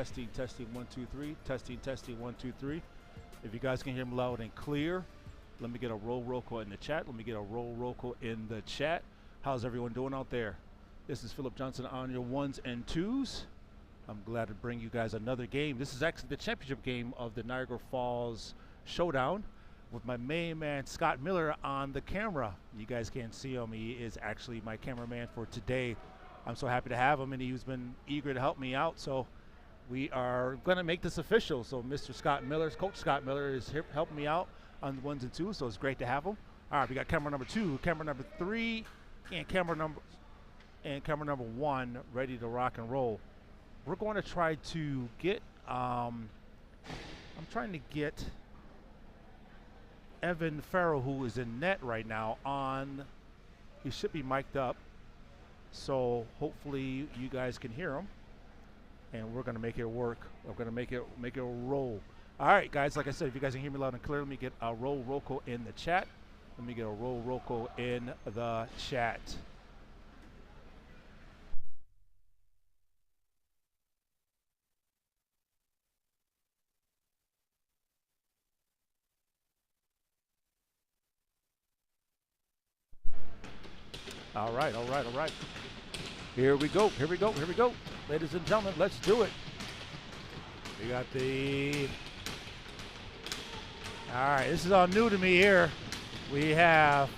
Testing, testing, 1, 2, 3. Testing, testing, 1, 2, 3. If you guys can hear me loud and clear, let me get a roll call in the chat. Let me get a roll call in the chat. How's everyone doing out there? This is Philip Johnson on your ones and twos. I'm glad to bring you guys another game. This is actually the championship game of the Niagara Falls Showdown with my main man Scott Miller on the camera. You guys can't see him. He is actually my cameraman for today. I'm so happy to have him, and he's been eager to help me out. So we are going to make this official. So Mr. Scott Miller, Coach Scott Miller, is here helping me out on the ones and twos. So it's great to have him. All right, we got camera number 2, camera number 3, and camera number 1 ready to rock and roll. We're going to try to get. I'm trying to get Evan Farrell, who is in net right now, on. He should be mic'd up. So hopefully you guys can hear him, and we're gonna make it work. We're gonna make it roll. All right, guys. Like I said, if you guys can hear me loud and clear, let me get a roll call in the chat. Let me get a roll call in the chat. All right. Here we go. Ladies and gentlemen, let's do it. We got the. All right, this is all new to me here. We have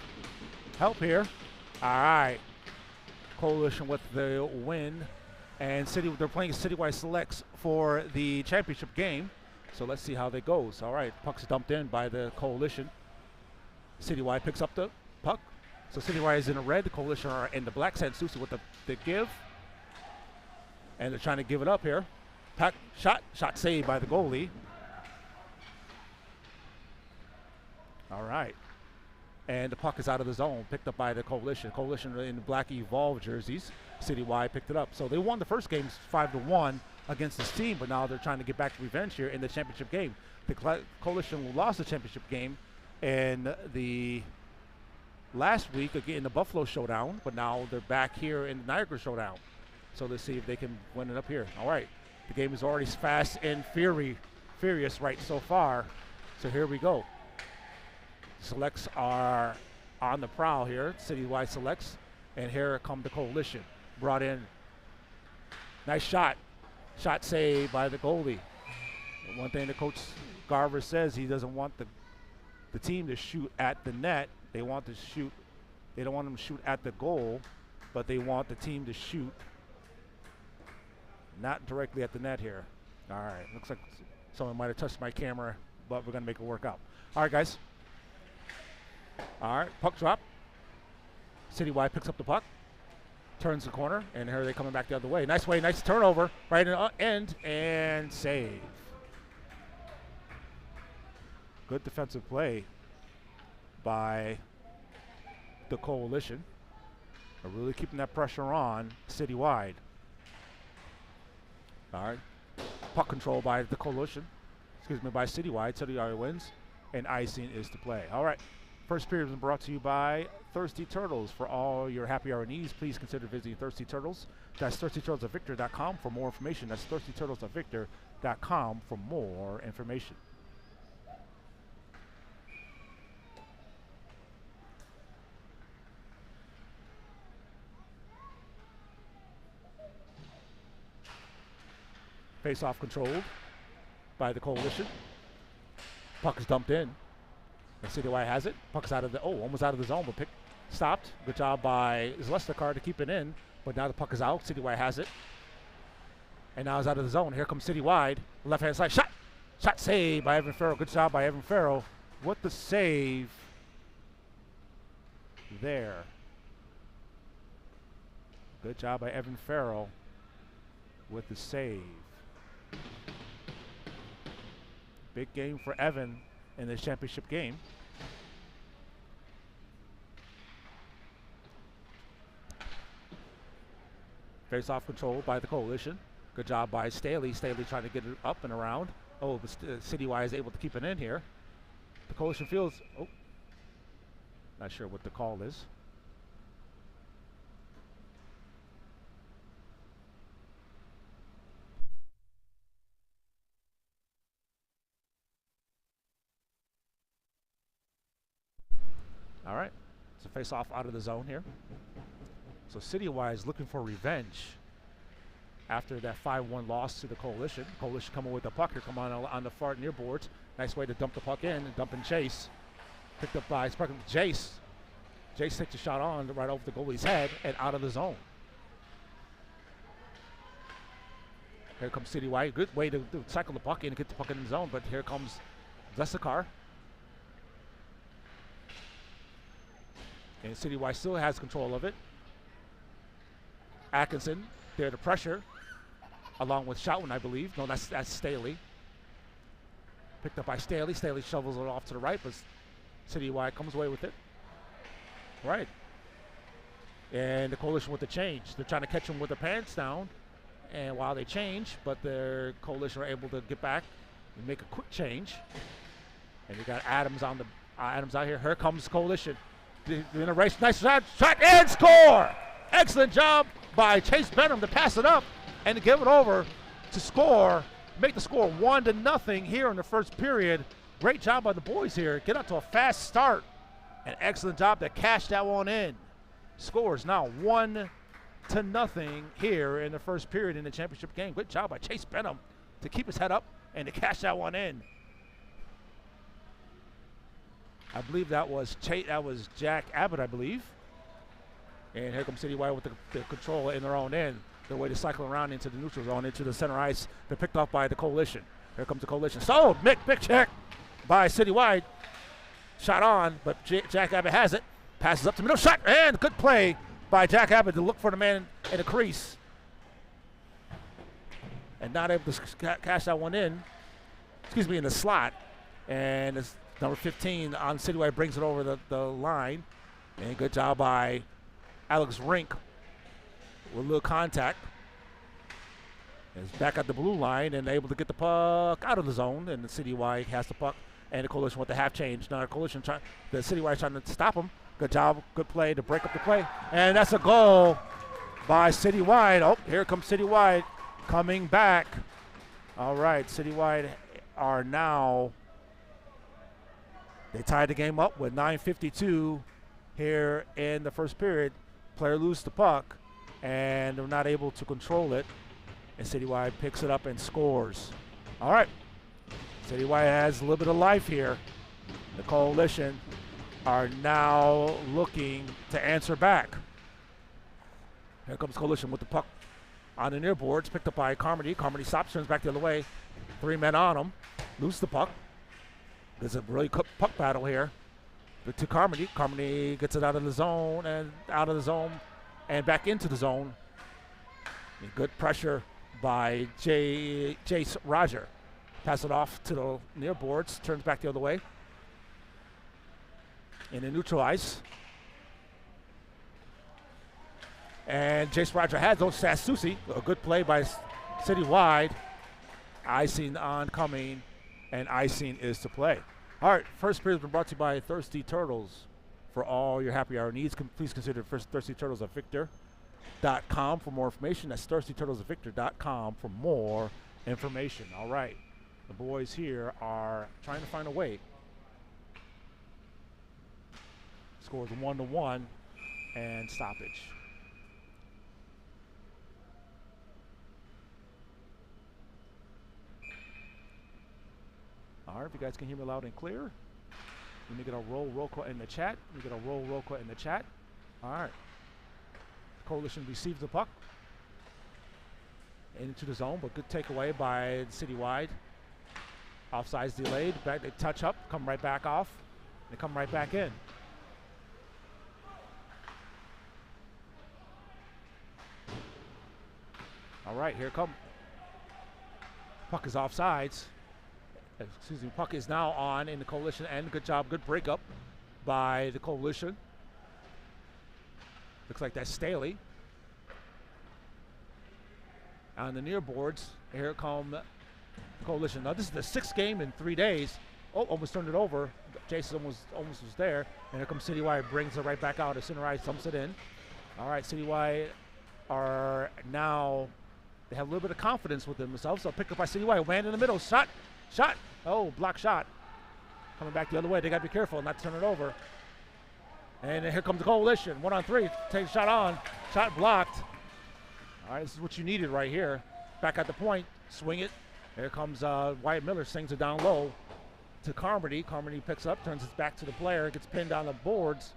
help here. All right. Coalition with the win. And they're playing Citywide Selects for the championship game. So let's see how that goes. All right, puck's dumped in by the Coalition. Citywide picks up the puck. So Citywide is in the red, the Coalition are in the black. Sansusi with the give. And they're trying to give it up here. Puck shot saved by the goalie. All right. And the puck is out of the zone, picked up by the Coalition. Coalition in the black Evolve jerseys. Citywide picked it up. So they won the first game 5-1 against this team, but now they're trying to get back to revenge here in the championship game. The Coalition lost the championship game in the last week again in the Buffalo Showdown, but now they're back here in the Niagara Showdown. So let's see if they can win it up here. All right, the game is already fast and furious right so far. So here we go. Selects are on the prowl here, Citywide Selects, and here come the Coalition. Brought in, nice shot saved by the goalie. And one thing that Coach Garver says, he doesn't want the team to shoot at the net. They don't want them to shoot at the goal, but they want the team to shoot not directly at the net here. All right, looks like someone might have touched my camera, but we're gonna make it work out. All right, guys. All right, puck drop. Citywide picks up the puck, turns the corner, and here they're coming back the other way. Nice turnover, right in the end, and save. Good defensive play by the Coalition. They're really keeping that pressure on Citywide. All right, puck control by the Coalition. By Citywide. Citywide wins, and icing is to play. All right, first period has been brought to you by Thirsty Turtles. For all your happy hour needs, please consider visiting Thirsty Turtles. That's thirstyturtlesofvictor.com for more information. That's thirstyturtlesofvictor.com for more information. Face-off controlled by the Coalition. Puck is dumped in. And Citywide has it. Puck's out of the, almost out of the zone, but stopped. Good job by Zlestakar to keep it in, but now the puck is out. Citywide has it. And now it's out of the zone. Here comes Citywide. Left-hand side, shot saved by Evan Farrell. Good job by Evan Farrell. What the save there. Good job by Evan Farrell with the save. Big game for Evan in this championship game. Face-off control by the Coalition. Good job by Staley. Staley trying to get it up and around. Oh, but Citywide is able to keep it in here. The Coalition feels, not sure what the call is. All right. It's a face-off out of the zone here. So Citywide is looking for revenge after that 5-1 loss to the Coalition. Coalition coming with the puck here, come on the far near boards. Nice way to dump the puck in and dump in Chase. Picked up by Jace. Jace takes a shot on right over the goalie's head and out of the zone. Here comes Citywide. Good way to cycle the puck in and get the puck in the zone, but here comes Zesakar. And Citywide still has control of it. Atkinson there to pressure, along with Schoutman, I believe. No, that's Staley. Picked up by Staley. Staley shovels it off to the right, but Citywide comes away with it. Right. And the Coalition with the change. They're trying to catch them with their pants down, and while they change, but their Coalition are able to get back and make a quick change. And you got Adams on the Adams out here. Here comes Coalition. In a race, nice shot, and score! Excellent job by Chase Benham to pass it up and to give it over to score, make the score 1-0 here in the first period. Great job by the boys here. Get out to a fast start. An excellent job to cash that one in. Scores now 1-0 here in the first period in the championship game. Good job by Chase Benham to keep his head up and to cash that one in. I believe that was Jack Abbott, I believe. And here comes Citywide with the control in their own end. Their way to cycle around into the neutral zone, into the center ice. They're picked off by the Coalition. Here comes the Coalition. So, big check by Citywide. Shot on, but Jack Abbott has it. Passes up to middle, shot, and good play by Jack Abbott to look for the man in the crease. And not able to cash that one in. In the slot. And it's number 15 on Citywide brings it over the line. And good job by Alex Rink with a little contact. Is back at the blue line and able to get the puck out of the zone. And the Citywide has the puck. And the Coalition with the half change. Now the Citywide trying to stop him. Good job, good play to break up the play. And that's a goal by Citywide. Oh, here comes Citywide coming back. All right, Citywide are now, they tied the game up with 9:52 here in the first period. Player loses the puck, and they're not able to control it. And Citywide picks it up and scores. All right, Citywide has a little bit of life here. The Coalition are now looking to answer back. Here comes Coalition with the puck on the near boards, picked up by Carmody. Carmody stops, turns back the other way. 3 men on him, lose the puck. There's a really quick puck battle here. But to Carmody. Carmody gets it out of the zone and back into the zone. And good pressure by Jace Roger. Pass it off to the near boards, turns back the other way. And then neutralize. And Jace Roger has those Sasusi. A good play by Citywide. Icing oncoming, and icing is to play. All right, first period has been brought to you by Thirsty Turtles. For all your happy hour needs, please consider Thirsty Turtles at Victor.com for more information. That's Thirsty Turtles at Victor.com for more information. All right, the boys here are trying to find a way. Scores 1-1 and stoppage. All right, if you guys can hear me loud and clear, let me get a roll call in the chat. All right. Coalition receives the puck into the zone, but good takeaway by Citywide. Offsides delayed. Back, they touch up, come right back off. They come right back in. All right, here come. Puck is offsides. Puck is now on in the Coalition end. Good job, good breakup by the Coalition. Looks like that's Staley. On the near boards, here come Coalition. Now this is the 6th game in 3 days. Oh, almost turned it over. Jason almost was there. And here comes Citywide, brings it right back out as center ice, dumps it in. All right, Citywide are now, they have a little bit of confidence with themselves. So picked up by Citywide, land in the middle, shot. Oh, block shot. Coming back the other way. They got to be careful and not turn it over. And here comes the Coalition. 1-on-3. Take a shot on. Shot blocked. All right, this is what you needed right here. Back at the point. Swing it. Here comes Wyatt Miller. Sings it down low to Carmody. Carmody picks up, turns it back to the player. Gets pinned on the boards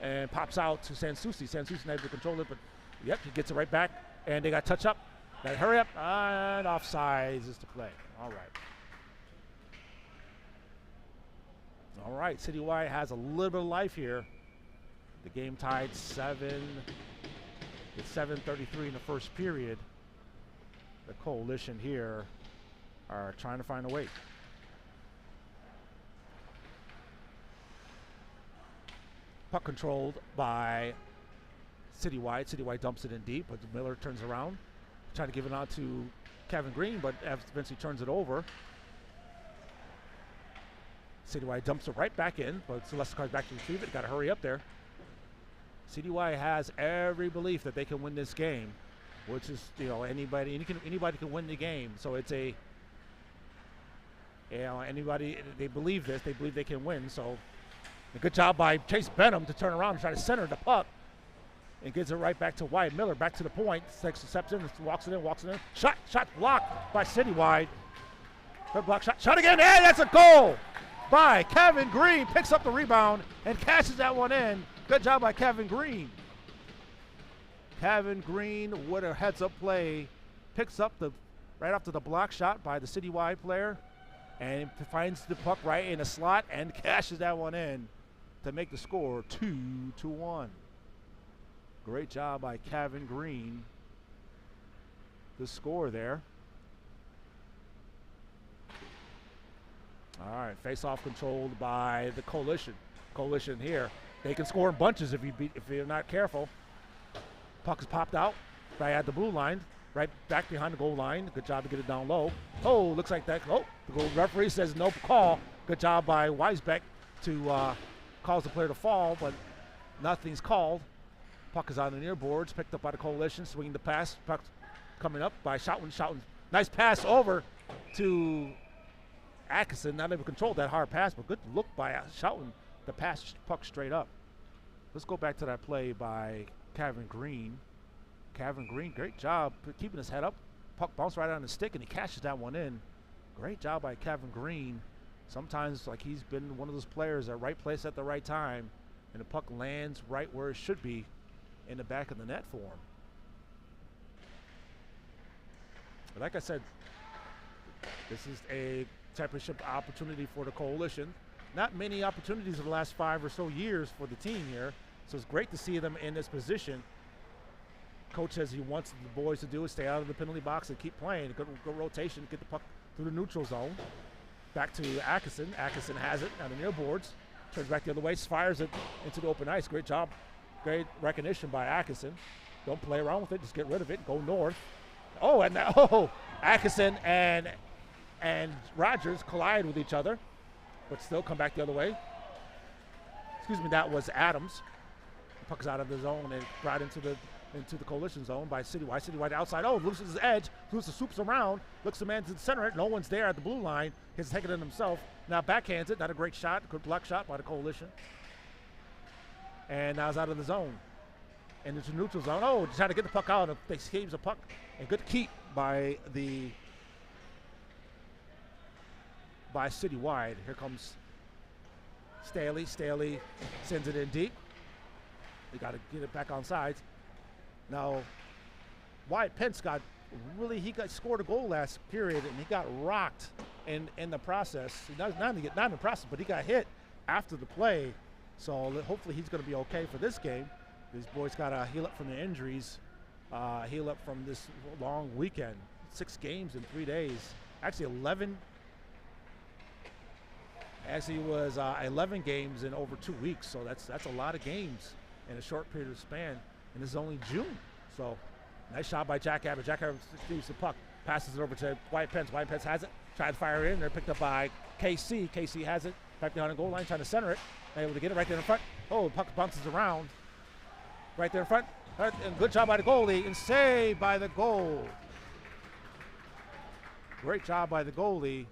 and pops out to Sansusi. Sansusi not able to control it, but yep, he gets it right back. And they got touch up. Got hurry up. And offsides is to play. All right. All right, City Y has a little bit of life here. The game tied 7. It's 7:33 in the first period. The Coalition here are trying to find a way. Puck controlled by City Y. City Y dumps it in deep, but Miller turns around, trying to give it on to Kevin Green, but eventually turns it over. City Y dumps it right back in, but Celeste comes back to retrieve it. Got to hurry up there. City Y has every belief that they can win this game, which is, anybody can win the game. So it's anybody, they believe this. They believe they can win. So a good job by Chase Benham to turn around and try to center the puck, and gives it right back to Wyatt Miller, back to the point. Steps in, walks it in. Shot blocked by City Y. Good block shot again, and that's a goal by Kevin Green. Picks up the rebound and cashes that one in. Good job by Kevin Green. Kevin Green with a heads-up play, picks up right after the block shot by the City Y player, and finds the puck right in a slot and cashes that one in to make the score 2-1. Great job by Kevin Green. The score there. All right, face-off controlled by the Coalition. Coalition here. They can score in bunches if you're not careful. Puck is popped out right at the blue line, right back behind the goal line. Good job to get it down low. Oh, looks like that. Oh, the goal referee says no call. Good job by Weisbeck to cause the player to fall, but nothing's called. Puck is on the near boards, picked up by the Coalition, swinging the pass. Puck coming up by Schouten. Nice pass over to Atkinson. Not able to control that hard pass, but good look by Schouten to pass puck straight up. Let's go back to that play by Kevin Green. Kevin Green, great job keeping his head up. Puck bounced right on the stick, and he cashes that one in. Great job by Kevin Green. Sometimes, he's been one of those players at right place at the right time, and the puck lands right where it should be in the back of the net for him. But like I said, this is a championship opportunity for the Coalition. Not many opportunities in the last 5 or so years for the team here, so it's great to see them in this position. Coach says he wants the boys to do is stay out of the penalty box and keep playing. Good rotation, get the puck through the neutral zone. Back to Atkinson. Atkinson has it on the near boards. Turns back the other way, fires it into the open ice. Great job, great recognition by Atkinson. Don't play around with it, just get rid of it, go north. Oh, and now, Atkinson and Rogers collide with each other, but still come back the other way. Excuse me, that was Adams. The puck is out of the zone and brought into the Coalition zone by City Y. City Y outside. Oh, loses his edge. Loses swoops around. Looks the man to the center. No one's there at the blue line. He's taking it himself. Now backhands it. Not a great shot. Good block shot by the Coalition. And now it's out of the zone. And it's a neutral zone. Oh, trying to get the puck out. And they escapes the puck. And good keep by City Y. Here comes Staley. Staley sends it in deep. They got to get it back on sides. Now, Wyatt Pence scored a goal last period, and he got rocked in the process. Not in the process, but he got hit after the play. So hopefully he's going to be okay for this game. These boys got to heal up from the injuries, heal up from this long weekend. 6 games in 3 days. Actually, 11. Actually, it was 11 games in over 2 weeks. So that's a lot of games in a short period of span. And this is only June. So nice shot by Jack Abbott. Jack Abbott receives the puck, passes it over to Wyatt Pence. Wyatt Pence has it, tried to fire it in. They're picked up by KC. KC has it, back behind the goal line, trying to center it. Not able to get it right there in front. Oh, the puck bounces around. Right there in front. And good job by the goalie, and saved by the goal. Great job by the goalie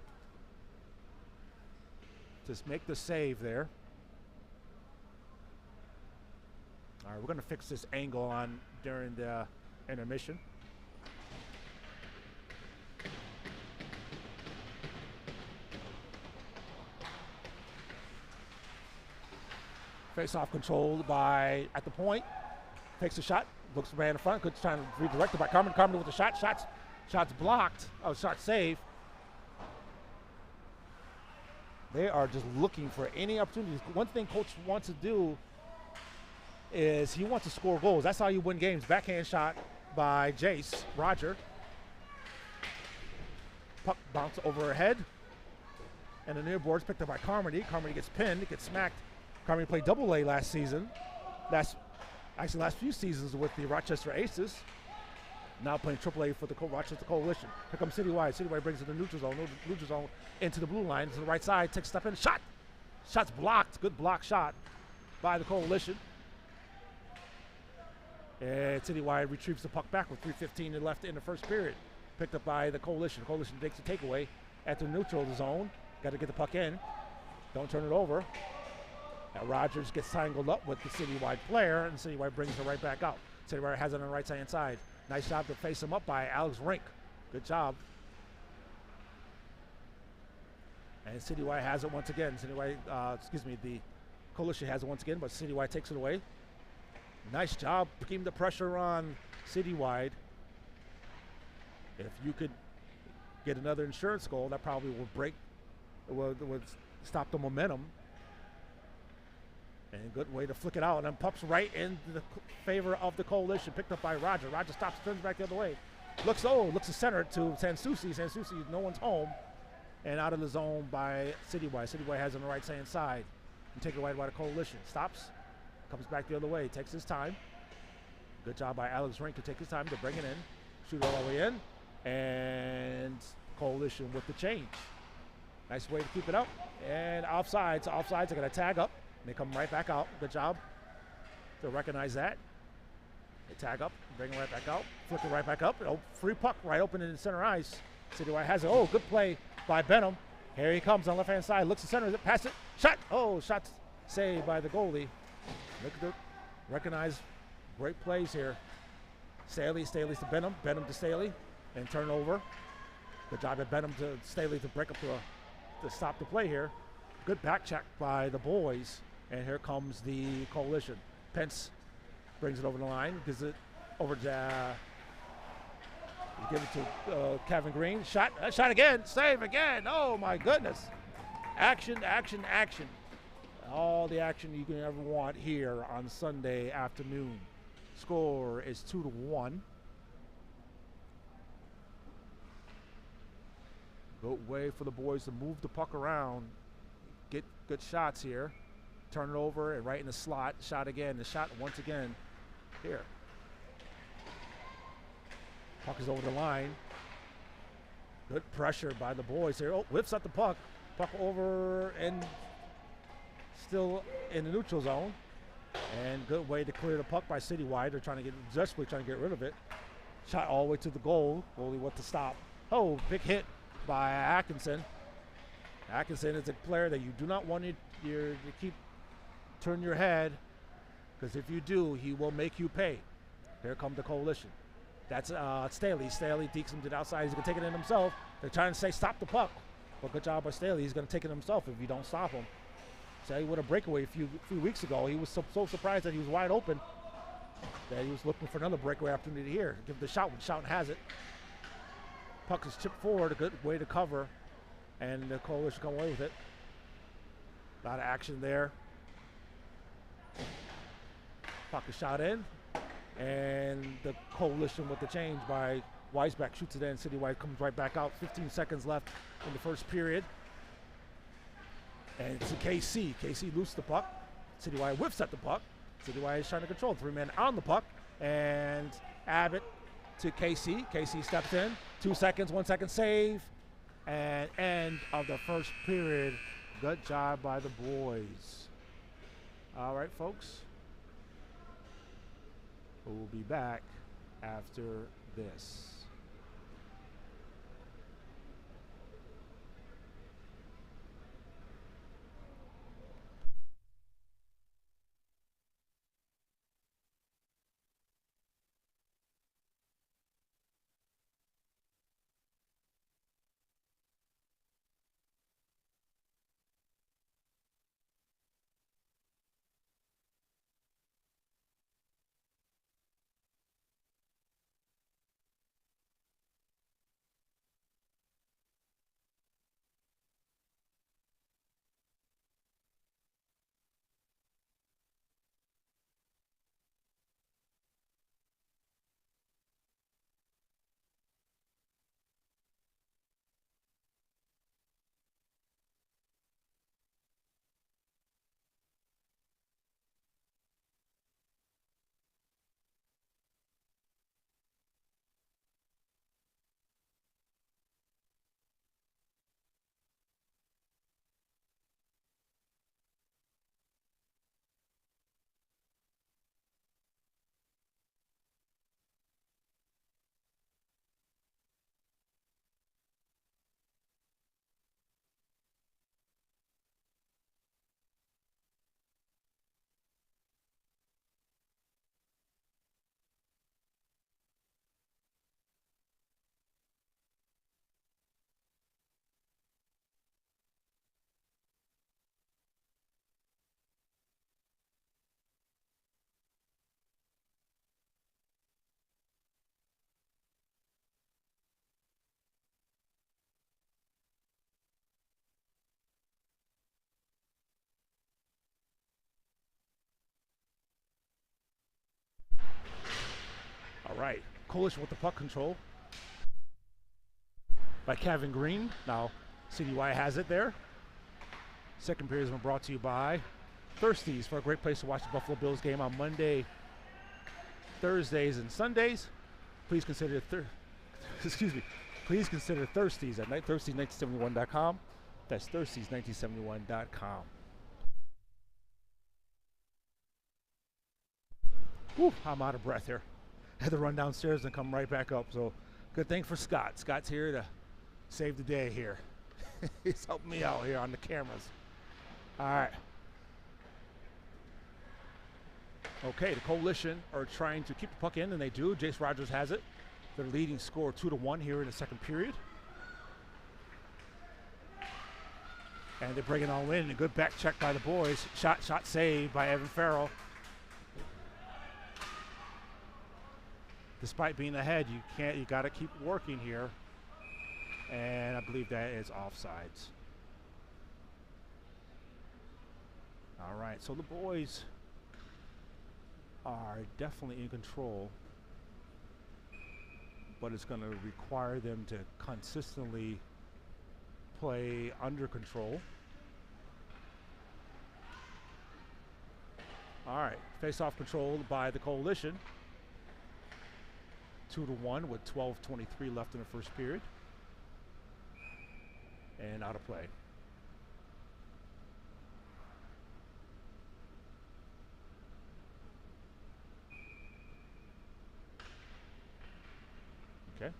to make the save there. All right, we're going to fix this angle on during the intermission. Face-off controlled by at the point. Takes a shot. Looks for man in front. Good trying to redirect it by Carmen. Carmen with the shot. Shots blocked. Oh, shot saved. They are just looking for any opportunities. One thing coach wants to do is he wants to score goals. That's how you win games. Backhand shot by Jace Roger. Puck bounce over her head. And the near board's picked up by Carmody. Carmody gets pinned, gets smacked. Carmody played double A last season. Last few seasons with the Rochester Aces. Now playing triple A for the Rochester Coalition. Here comes Citywide. Citywide brings it to the neutral zone into the blue line, to the right side, takes a step in, shot. Shot's blocked. Good block shot by the Coalition. And Citywide retrieves the puck back with 3:15 left in the first period. Picked up by the Coalition. Coalition takes a takeaway at the neutral zone. Got to get the puck in. Don't turn it over. Now Rogers gets tangled up with the Citywide player, and Citywide brings it right back out. Citywide has it on the right hand side. Nice job to face him up by Alex Rink. Good job. And Citywide has it once again. The Coalition has it once again, but Citywide takes it away. Nice job keeping the pressure on Citywide. If you could get another insurance goal, that probably would stop the momentum. And good way to flick it out. And then pucks right in the favor of the Coalition. Picked up by Roger. Roger stops, turns back the other way. Looks to center to Sansusi. Sansusi, no one's home. And out of the zone by Citywide. Citywide has it on the right hand side. And take it away by the Coalition. Stops. Comes back the other way. Takes his time. Good job by Alex Rink to take his time to bring it in. Shoot it all the way in. And Coalition with the change. Nice way to keep it up. And offsides. Offsides are going to tag up. They come right back out. Good job to recognize that. They tag up, bring it right back out, flick it right back up. Oh, free puck right open in the center ice. Citywide has it. Oh, good play by Benham. Here he comes on left-hand side. Looks to center. Pass it. Shot. Oh, shot saved by the goalie. Look at recognize great plays here. Staley to Benham. Benham to Staley. And turnover. Good job at Benham to Staley to break up to stop the play here. Good back check by the boys. And here comes the Coalition. Pence brings it over the line, gives it over to give it to Kevin Green. Shot again, save again. Oh my goodness. Action. All the action you can ever want here on Sunday afternoon. Score is 2-1. Good way for the boys to move the puck around. Get good shots here. Turn it over and right in the slot. Shot again. The shot once again here. Puck is over the line. Good pressure by the boys here. Oh, whips up the puck. Puck over and still in the neutral zone. And good way to clear the puck by Citywide. They're desperately trying to get rid of it. Shot all the way to the goal. Goalie with the stop. Oh, big hit by Atkinson. Atkinson is a player that you do not want to turn your head, because if you do, he will make you pay. Here come the Coalition. That's Staley. Staley dekes him to the outside. He's going to take it in himself. They're trying to say stop the puck. But good job by Staley. He's going to take it himself if you don't stop him. Staley with a breakaway a few weeks ago. He was so surprised that he was wide open that he was looking for another breakaway opportunity here. Give the shot when Schouten has it. Puck is chipped forward, a good way to cover. And the Coalition come away with it. A lot of action there. Puck is shot in. And the Coalition with the change by Weisbach shoots it in. Citywide comes right back out. 15 seconds left in the first period. And to KC. KC loses the puck. Citywide whips at the puck. Citywide is trying to control. 3 men on the puck. And Abbott to KC. KC steps in. 2 seconds, 1 second save. And end of the first period. Good job by the boys. All right, folks. We'll be back after this. right. Coalition with the puck control by Kevin Green. Now, CDY has it there. Second period has been brought to you by Thirsties, for a great place to watch the Buffalo Bills game on Monday, Thursdays, and Sundays. Please consider Please consider Thirsties at Thirsties1971.com. That's Thirsties1971.com. Whew, I'm out of breath here. Had to run downstairs and come right back up. So good thing for Scott. Scott's here to save the day here. He's helping me out here on the cameras. All right. Okay, the Coalition are trying to keep the puck in, and they do. Jace Rogers has it. Their leading score 2-1 here in the second period. And they bring it all in. A good back check by the boys. Shot saved by Evan Farrell. Despite being ahead, you got to keep working here. And I believe that is offsides. All right, so the boys are definitely in control, but it's going to require them to consistently play under control. All right, face-off controlled by the Coalition. 2-1 with 12:23 left in the first period. And out of play. Okay.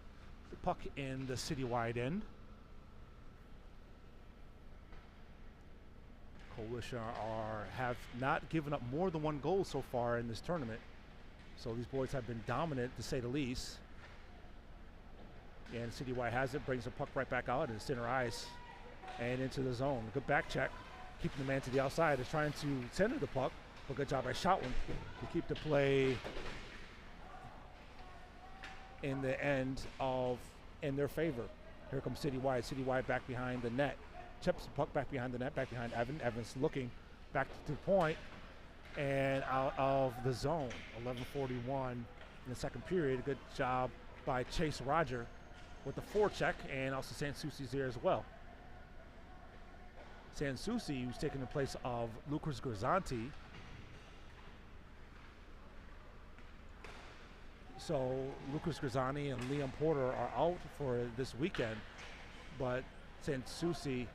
The puck in the citywide end. Coalition have not given up more than one goal so far in this tournament. So these boys have been dominant, to say the least. And Citywide has it, brings the puck right back out in center ice and into the zone. Good back check, keeping the man to the outside. Is trying to center the puck, but good job by Shotwin to keep the play in their favor. Here comes Citywide. Citywide back behind the net. Chips the puck back behind the net, back behind Evan. Evans looking back to the point and out of the zone. 11:41 in the second period. Good job by Chase Roger with the forecheck, and also Sansusi's there as well. Sansusi, who's taking the place of Lucas Grisanti. So Lucas Grisanti and Liam Porter are out for this weekend, but Sansusi,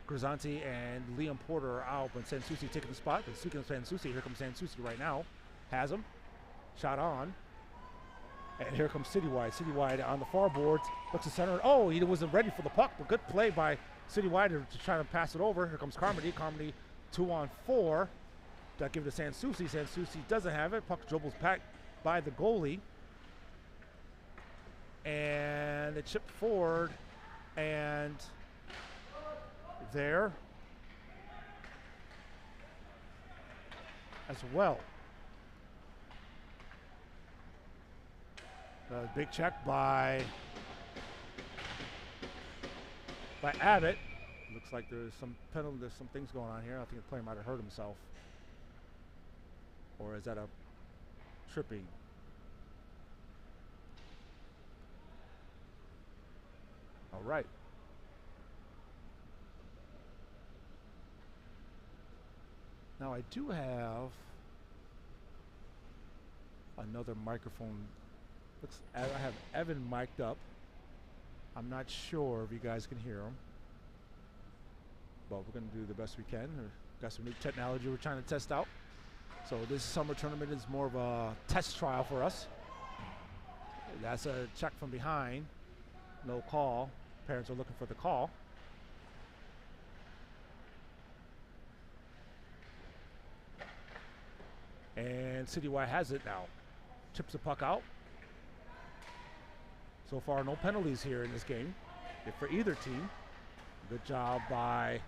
Grisanti, and Liam Porter are out, but Sansusi taking the spot. And speaking of Sansusi, here comes Sansusi right now. Has him. Shot on. And here comes Citywide. Citywide on the far boards. Looks to center. Oh, he wasn't ready for the puck, but good play by Citywide to try to pass it over. Here comes Carmody. Carmody 2-on-4. That give it to Sansusi. Sansusi doesn't have it. Puck dribbles back by the goalie. And it chipped forward. And there as well. The big check by Abbott. Looks like there's some penalty. There's some things going on here. I think the player might have hurt himself. Or is that a tripping? All right. Now I do have another microphone. I have Evan mic'd up. I'm not sure if you guys can hear him, but we're going to do the best we can. We've got some new technology we're trying to test out. So this summer tournament is more of a test trial for us. That's a check from behind. No call. Parents are looking for the call. And Citywide has it now. Chips the puck out. So far, no penalties here in this game for either team. Good job by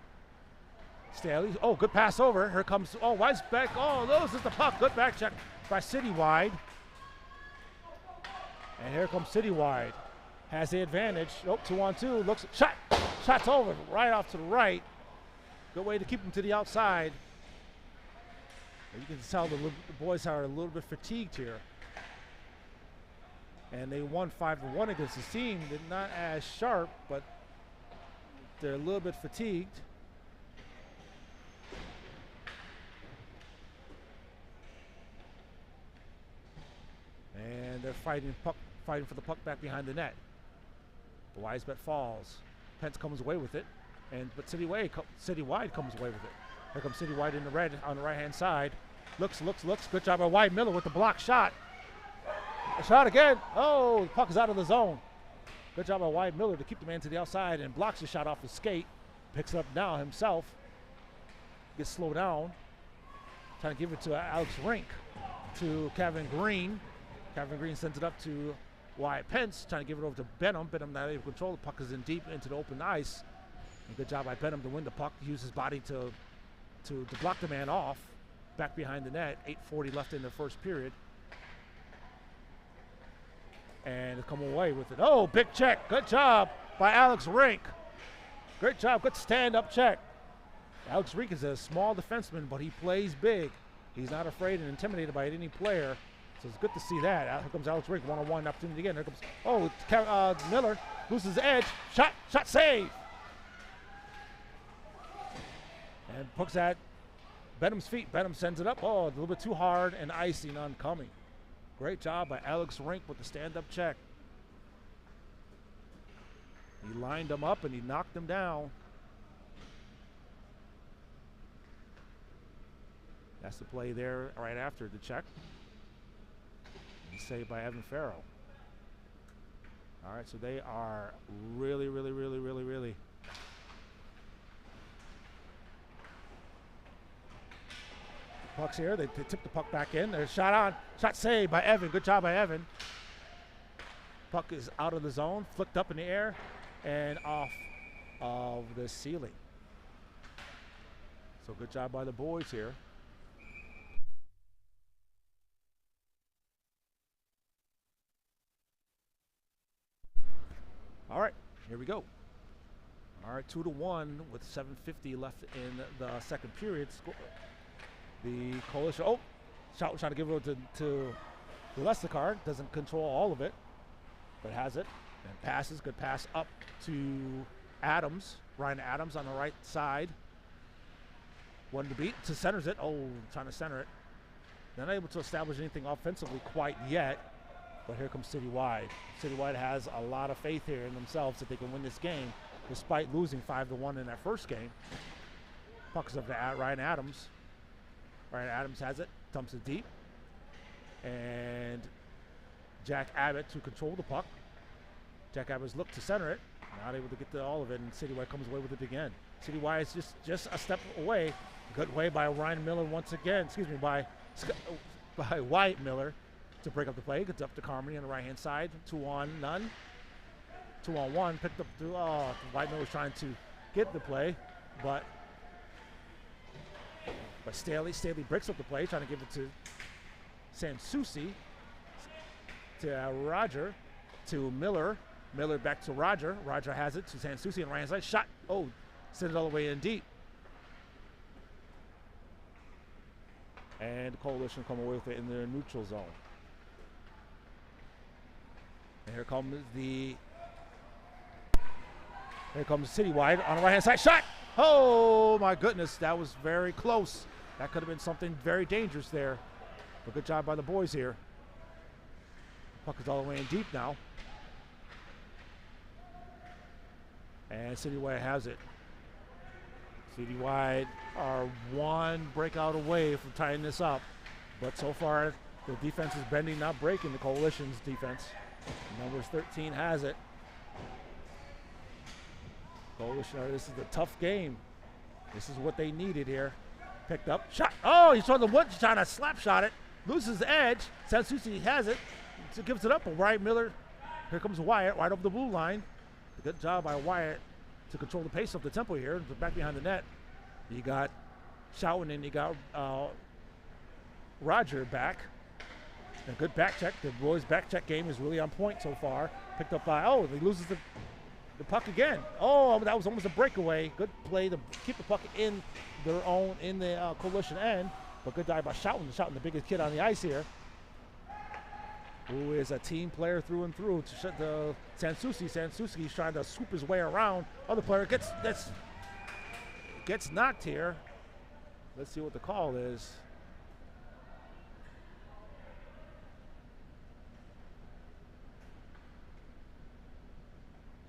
Staley. Oh, good pass over. Here comes, Weisbeck. Oh, loses the puck. Good back check by Citywide. And here comes Citywide. Has the advantage. 2-on-2. Looks, shot's over. Right off to the right. Good way to keep him to the outside. You can tell the boys are a little bit fatigued here. And they won 5-1 against this team. They're not as sharp, but they're a little bit fatigued. And they're fighting for the puck back behind the net. The wise bet falls. Pence comes away with it, but Citywide comes away with it. Here comes Citywide in the red on the right-hand side. Looks. Good job by Wyatt Miller with the block shot. A shot again. Oh, the puck is out of the zone. Good job by Wyatt Miller to keep the man to the outside and blocks the shot off the skate. Picks it up now himself. Gets slowed down. Trying to give it to Alex Rink, to Kevin Green. Kevin Green sends it up to Wyatt Pence, trying to give it over to Benham. Benham not able to control. The puck is in deep into the open ice. And good job by Benham to win the puck. Use his body to block the man off. Back behind the net. 8:40 left in the first period. And they come away with it. Oh, big check. Good job by Alex Rink. Great job. Good stand-up check. Alex Rink is a small defenseman, but he plays big. He's not afraid and intimidated by any player. So it's good to see that. Here comes Alex Rink, one-on-one opportunity again. Here comes, Miller, loses the edge. Shot save. And puts at Benham's feet. Benham sends it up. Oh, a little bit too hard and icing oncoming. Great job by Alex Rink with the stand-up check. He lined him up and he knocked him down. That's the play there right after the check. Saved by Evan Farrell. All right, so they are really. Puck's here. They tip the puck back in. There's shot saved by Evan. Good job by Evan. Puck is out of the zone, flicked up in the air, and off of the ceiling. So good job by the boys here. All right, here we go. All right, 2-1 with 7:50 left in the second period. The Coalition, trying to give it to Leslicard. Doesn't control all of it, but has it. And passes, good pass up to Adams. Ryan Adams on the right side. One to beat, to centers it. Oh, trying to center it. Not able to establish anything offensively quite yet. But here comes Citywide. Citywide has a lot of faith here in themselves that they can win this game, despite losing 5-1 in that first game. Puck's up to Ryan Adams. Ryan Adams has it, dumps it deep. And Jack Abbott to control the puck. Jack Abbott's looked to center it, not able to get to all of it, and Citywide comes away with it again. Citywide is just a step away. Good way by Ryan Miller once again, by Wyatt Miller. To break up the play, gets up to Carmody on the right-hand side. 2-on-none. 2-on-1. Picked up to Wyatt Miller was trying to get the play, but Staley breaks up the play, trying to give it to Sansucci, to Roger, to Miller. Miller back to Roger. Roger has it to Sansucci on the right-hand side. Shot. Oh, sent it all the way in deep. And the Coalition come away with it in their neutral zone. And here comes Citywide on the right-hand side. Shot! Oh, my goodness. That was very close. That could have been something very dangerous there. But good job by the boys here. Puck is all the way in deep now. And Citywide has it. Citywide are one breakout away from tying this up. But so far, the defense is bending, not breaking the Coalition's defense. Numbers 13 has it. Coalition, this is a tough game. This is what they needed here. Picked up, shot. Oh, he's on the wood, trying to slap shot it. Loses the edge. Sansucci has it. So gives it up. But Wyatt Miller, here comes Wyatt, right over the blue line. Good job by Wyatt to control the pace of the tempo here. Back behind the net. You got Schouten and you got Roger back. A good back check. The boys' back check game is really on point so far. Picked up by, he loses the puck again. Oh, that was almost a breakaway. Good play to keep the puck in the Coalition end. But good dive by Schouten. Schouten, the biggest kid on the ice here. who is a team player through and through, to shut the Sansusi. Sansusi's trying to swoop his way around. Other player gets knocked here. Let's see what the call is.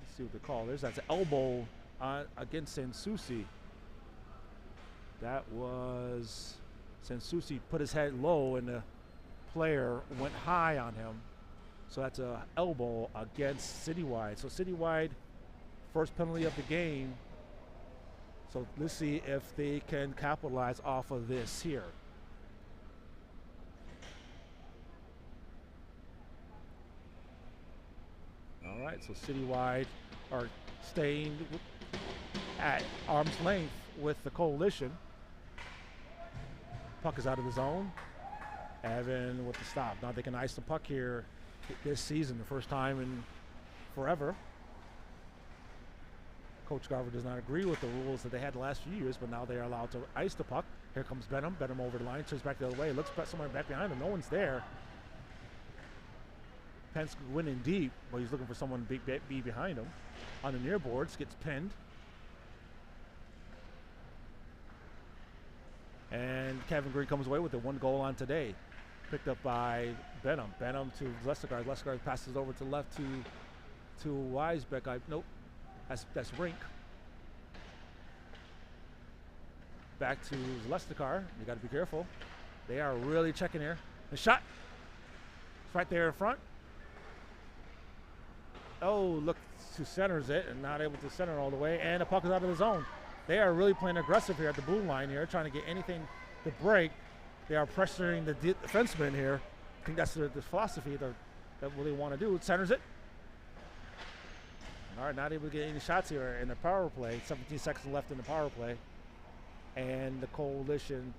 Let's see what the call is. That's an elbow against Sansusi. That was Sansusi put his head low and the player went high on him. So that's an elbow against Citywide. So Citywide, first penalty of the game. So let's see if they can capitalize off of this here. All right, so Citywide are staying at arm's length with the Coalition. Puck is out of the zone. Evan with the stop. Now they can ice the puck here this season, the first time in forever. Coach Garver does not agree with the rules that they had the last few years, but now they are allowed to ice the puck. Here comes Benham. Benham over the line, turns back the other way. Looks somewhere back behind him. No one's there. Pence winning deep, but he's looking for someone to be behind him. On the near boards, gets pinned. And Kevin Green comes away with it. 1 goal on today. Picked up by Benham. Benham to Lestegard. Lestegard passes over to left to Weisbeck. Nope. That's Rink. Back to Lestegard. You got to be careful. They are really checking here. The shot. It's right there in front. Oh, look, who centers it and not able to center all the way. And the puck is out of the zone. They are really playing aggressive here at the blue line here, trying to get anything to break. They are pressuring the defenseman here. I think that's the philosophy that what they want to do. It centers it. All right, not able to get any shots here in the power play. 17 seconds left in the power play. And the Coalition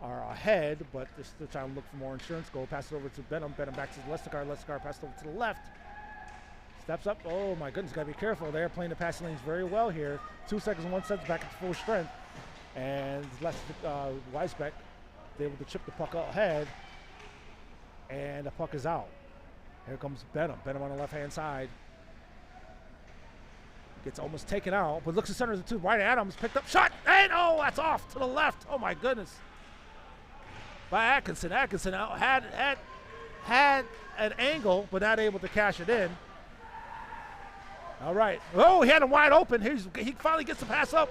are ahead, but they're still trying to look for more insurance goal. Pass it over to Benham. Benham back to Lestegard. Lestegard passed over to the left. Steps up. Oh, my goodness. Got to be careful. They're playing the passing lanes very well here. 2 seconds, 1 second back at full strength. And Weisbeck is able to chip the puck ahead. And the puck is out. Here comes Benham. Benham on the left-hand side. Gets almost taken out, but looks to center to Ryan Adams. Picked up. Shot. And oh, that's off to the left. Oh, my goodness. By Atkinson. Atkinson had an angle, but not able to cash it in. All right. Oh, he had him wide open. He finally gets the pass up.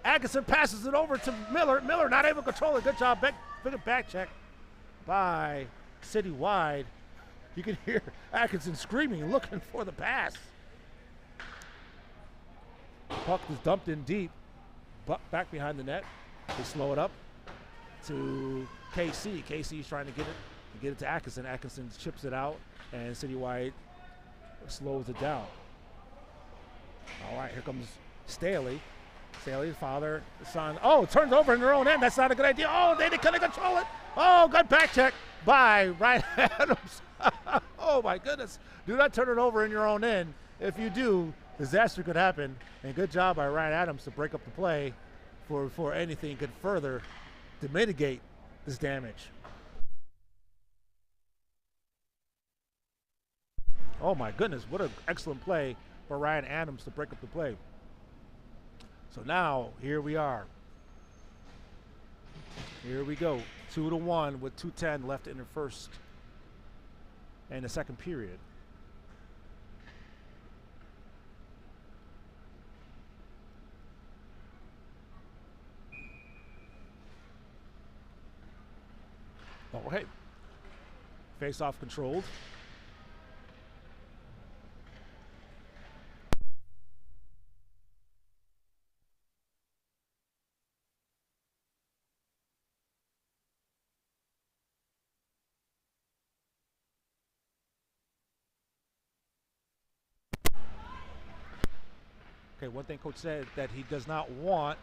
Atkinson passes it over to Miller. Miller not able to control it. Good job. Big back check by Citywide. You can hear Atkinson screaming, looking for the pass. Puck is dumped in deep. Back behind the net. They slow it up to KC. KC's trying to get it to Atkinson. Atkinson chips it out, and Citywide slows it down. All right, here comes Staley. Staley, father, son. Oh, turns over in their own end. That's not a good idea. Oh, they couldn't control it. Oh, good back check by Ryan Adams. Oh, my goodness. Do not turn it over in your own end. If you do, disaster could happen. And good job by Ryan Adams to break up the play for anything could further to mitigate this damage. Oh, my goodness. What an excellent play for Ryan Adams to break up the play. So now, here we are. Here we go. 2-1 with 2:10 left in the first and the second period. Oh, hey. Face-off controlled. Okay, one thing Coach said that he does not want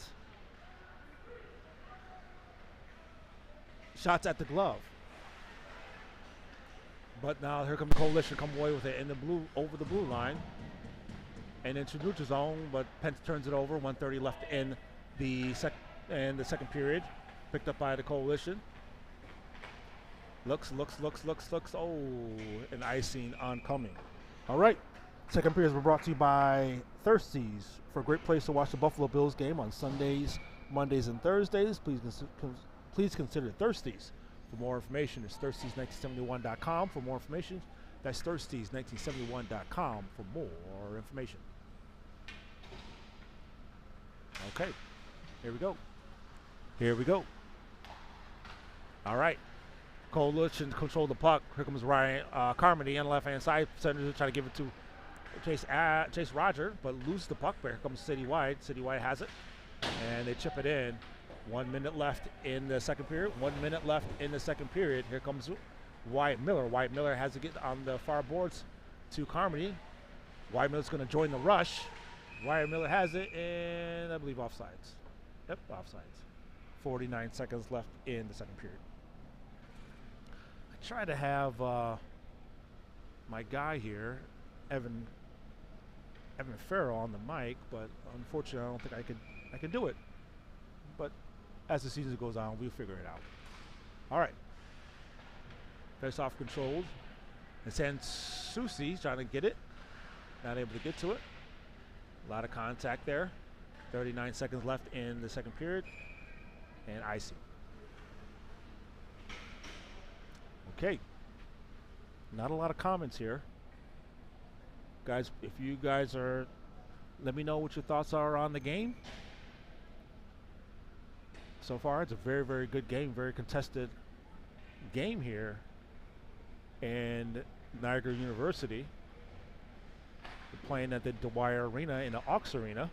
shots at the glove. But now here comes Coalition, come away with it in the blue, over the blue line. And into neutral zone, but Pence turns it over. 1:30 left in the second period. Picked up by the Coalition. Looks. Oh, an icing oncoming. All right. Second period has been brought to you by Thirsties. For a great place to watch the Buffalo Bills game on Sundays, Mondays, and Thursdays, please consider Thirsties. For more information, it's thirsties1971.com. For more information, that's thirsties1971.com for more information. Okay. Here we go. All right. Coalition control the puck. Here comes Ryan Carmody on the left-hand side. Center trying to give it to Chase Roger, but loses the puck. Here comes Citywide. Citywide has it, and they chip it in. 1 minute left in the second period. 1 minute left in the second period. Here comes Wyatt Miller. Wyatt Miller has to get on the far boards to Carmody. Wyatt Miller's going to join the rush. Wyatt Miller has it, and I believe offsides. Yep, offsides. 49 seconds left in the second period. I try to have my guy here, Evan Farrell, on the mic, but unfortunately, I don't think I can do it. But as the season goes on, we'll figure it out. All right. Face-off controlled. And Sansusi trying to get it. Not able to get to it. A lot of contact there. 39 seconds left in the second period. And icing. Okay. Not a lot of comments here. Guys, if you guys are, let me know what your thoughts are on the game. So far, it's a very, very good game, very contested game here. And Niagara University, they're playing at the Dwyer Arena in the Aux Arena.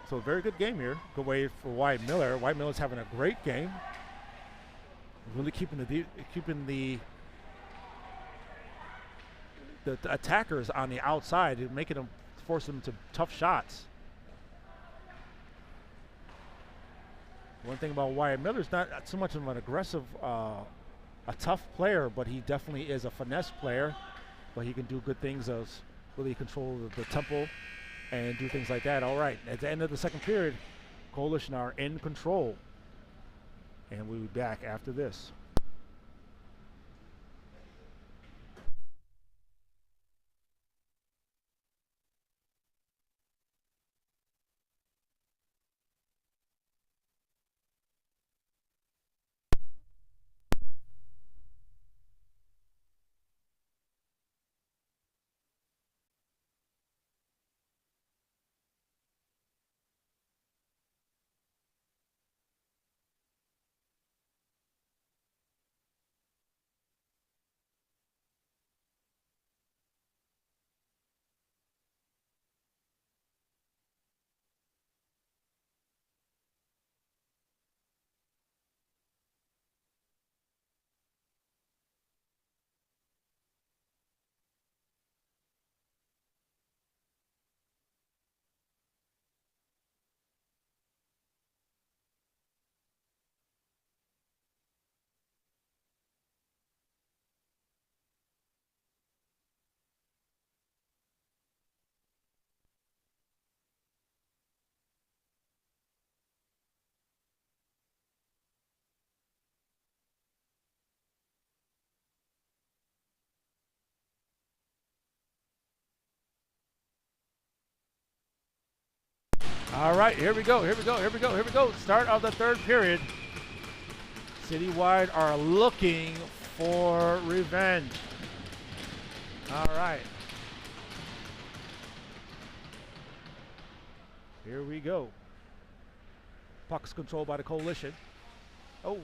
So a very good game here. Good way for Wyatt Miller. Wyatt Miller's having a great game. Really keeping the attackers on the outside and making them, force them to tough shots. One thing about Wyatt Miller is not so much of an aggressive, a tough player, but he definitely is a finesse player. But he can do good things as really control the tempo and do things like that. All right, at the end of the second period, Coalition are in control. And we'll be back after this. All right, here we go. Start of the third period. Citywide are looking for revenge. All right. Here we go. Puck's controlled by the Coalition. Oh.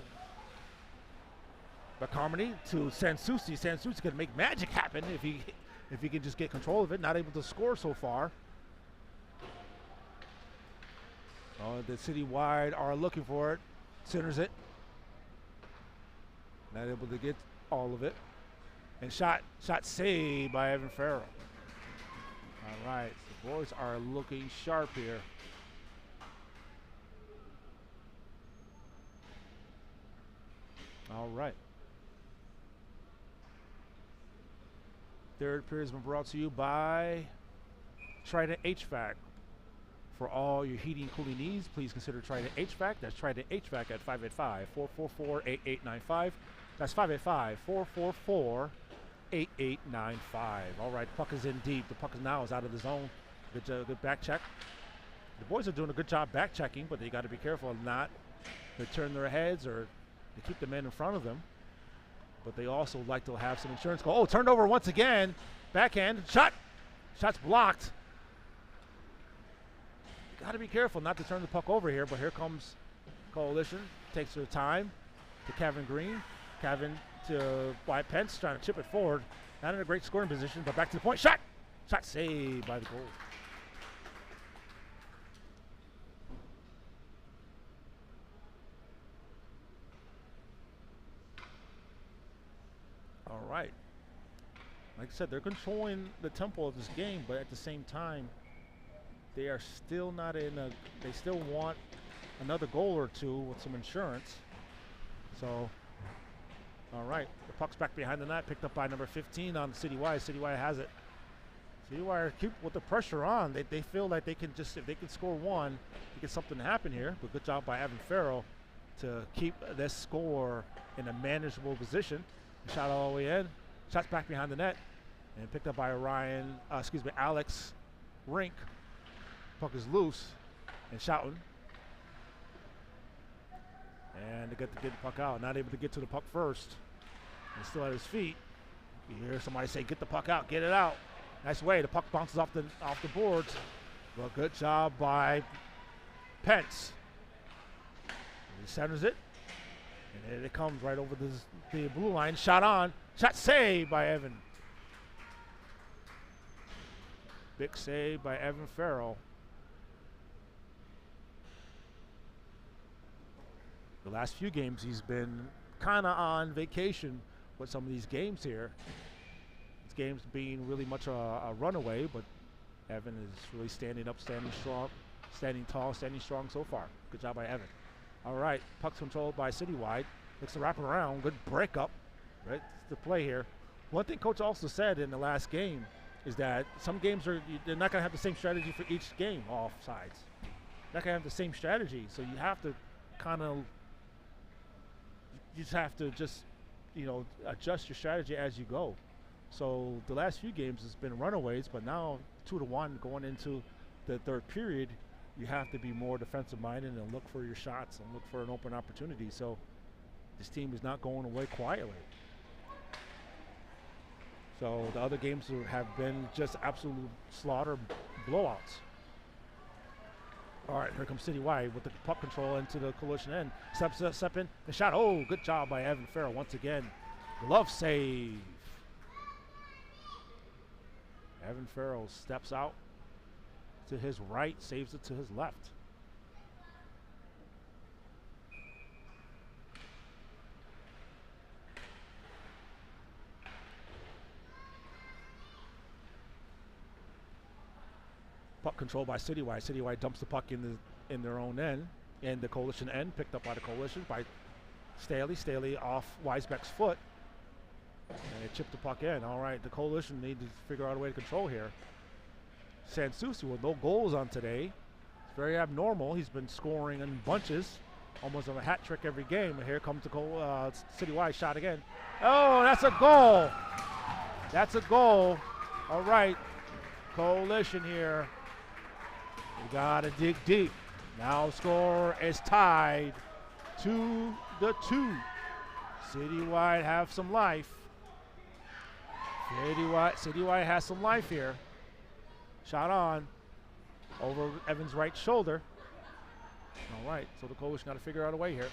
But Carmody to Sansusi. Sansusi can make magic happen if he can just get control of it. Not able to score so far. Oh, the Citywide are looking for it. Centers it. Not able to get all of it. And shot saved by Evan Farrell. All right, the boys are looking sharp here. All right. Third period has been brought to you by Trident HVAC. For all your heating and cooling needs, please consider Trident HVAC. That's Trident HVAC at 585-444-8895. That's 585-444-8895. All right, puck is in deep. The puck is now out of the zone. Good back check. The boys are doing a good job back checking, but they got to be careful not to turn their heads or to keep the men in front of them. But they also like to have some insurance goal. Oh, turned over once again. Backhand shot. Shot's blocked. Got to be careful not to turn the puck over here, but here comes Coalition. Takes their time to Kevin Green. Kevin to Wyatt Pence, trying to chip it forward. Not in a great scoring position, but back to the point. Shot! Shot saved by the goal. All right. Like I said, they're controlling the tempo of this game, but at the same time, they are still not in a, they still want another goal or two with some insurance. So, all right, the puck's back behind the net, picked up by number 15 on Citywide. Citywide has it. Citywide keep with the pressure on. They feel like they can just, if they can score one, get something to happen here. But good job by Evan Farrell to keep this score in a manageable position. Shot all the way in. Shots back behind the net, and picked up by Alex Rink. Puck is loose, and shouting. And they get the puck out. Not able to get to the puck first. And still at his feet. You hear somebody say, "Get the puck out, get it out." Nice way. The puck bounces off the boards. Well, good job by Pence. He centers it, and it comes right over the blue line. Shot on. Shot saved by Evan. Big save by Evan Farrell. The last few games he's been kind of on vacation with some of these games here. This game's being really much a runaway, but Evan is really standing up, standing strong, standing tall, standing strong so far. Good job by Evan. All right, puck's controlled by Citywide. Looks to wrap around. Good breakup. Right, the play here. One thing Coach also said in the last game is that some games they're not going to have the same strategy for each game. All sides, not going to have the same strategy. So you have to kind of, you just have to adjust your strategy as you go. So the last few games has been runaways, but now 2-1 going into the third period, you have to be more defensive minded and look for your shots and look for an open opportunity. So this team is not going away quietly. So the other games have been just absolute slaughter blowouts. All right, here comes Citywide with the puck control into the Coalition end. Step in, the shot. Oh, good job by Evan Farrell once again. Glove save. Evan Farrell steps out to his right, saves it to his left. Puck controlled by Citywide. Citywide dumps the puck in their own end, in the Coalition end, picked up by the Coalition by Staley. Staley off Weisbeck's foot, and they chipped the puck in. All right, the Coalition need to figure out a way to control here. Sansusi with no goals on today. It's very abnormal. He's been scoring in bunches, almost on a hat trick every game. And here comes the Citywide shot again. Oh, that's a goal. That's a goal. All right, Coalition here. We gotta dig deep. Now the score is tied 2-2. Citywide have some life. Citywide has some life here. Shot on over Evans' right shoulder. All right, so the Coalition got to figure out a way here.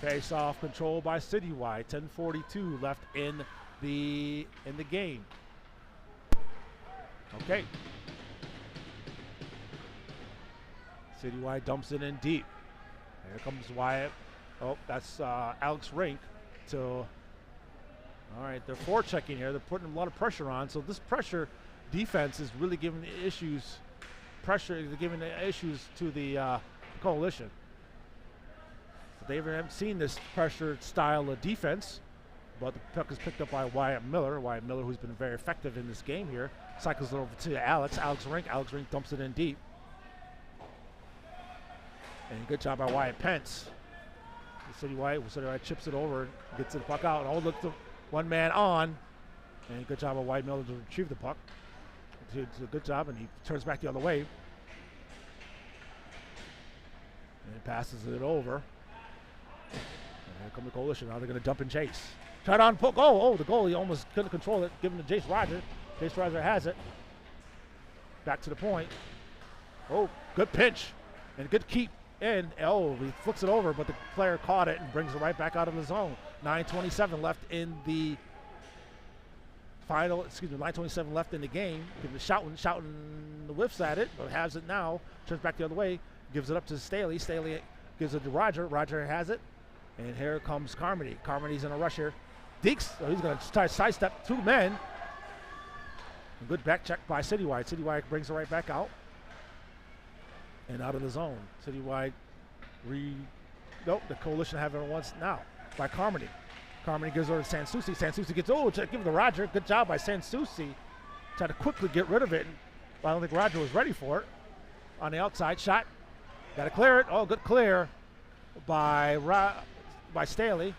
Face off controlled by Citywide. 10:42 left in the game. Okay. Citywide dumps it in deep. Here comes Wyatt. Oh, that's Alex Rink. All right, they're forechecking here. They're putting a lot of pressure on. So this pressure defense is really giving the issues. Giving the issues to the Coalition. They haven't seen this pressure style of defense, but the puck is picked up by Wyatt Miller. Wyatt Miller, who's been very effective in this game here, cycles it over to Alex. Alex Rink dumps it in deep. And good job by Wyatt Pence. City White chips it over, gets the puck out. Oh, look, the one man on. And good job by Wyatt Miller to retrieve the puck. It's a good job, and he turns back the other way. And passes it over. And here come the Coalition. Now they're going to dump and chase. Tried on poke. Oh, the goalie almost couldn't control it. Giving to Jace Roger. Jace Roger has it. Back to the point. Oh, good pinch. And good keep in. Oh, he flips it over, but the player caught it and brings it right back out of the zone. 9:27 left in the final. 9:27 left in the game. Shouting whiffs at it, but has it now. Turns back the other way. Gives it up to Staley. Staley gives it to Roger. Roger has it. And here comes Carmody. Carmody's in a rush here. Deeks, he's going to try to sidestep 2 men. A good back check by Citywide. Citywide brings it right back out. And out of the zone. Citywide nope, the Coalition have it once now by Carmody. Carmody gives over to Sansusi. Sansusi gets, give it to Roger. Good job by Sansusi. Try to quickly get rid of it. But I don't think Roger was ready for it. On the outside, shot. Got to clear it. Oh, good clear by Staley.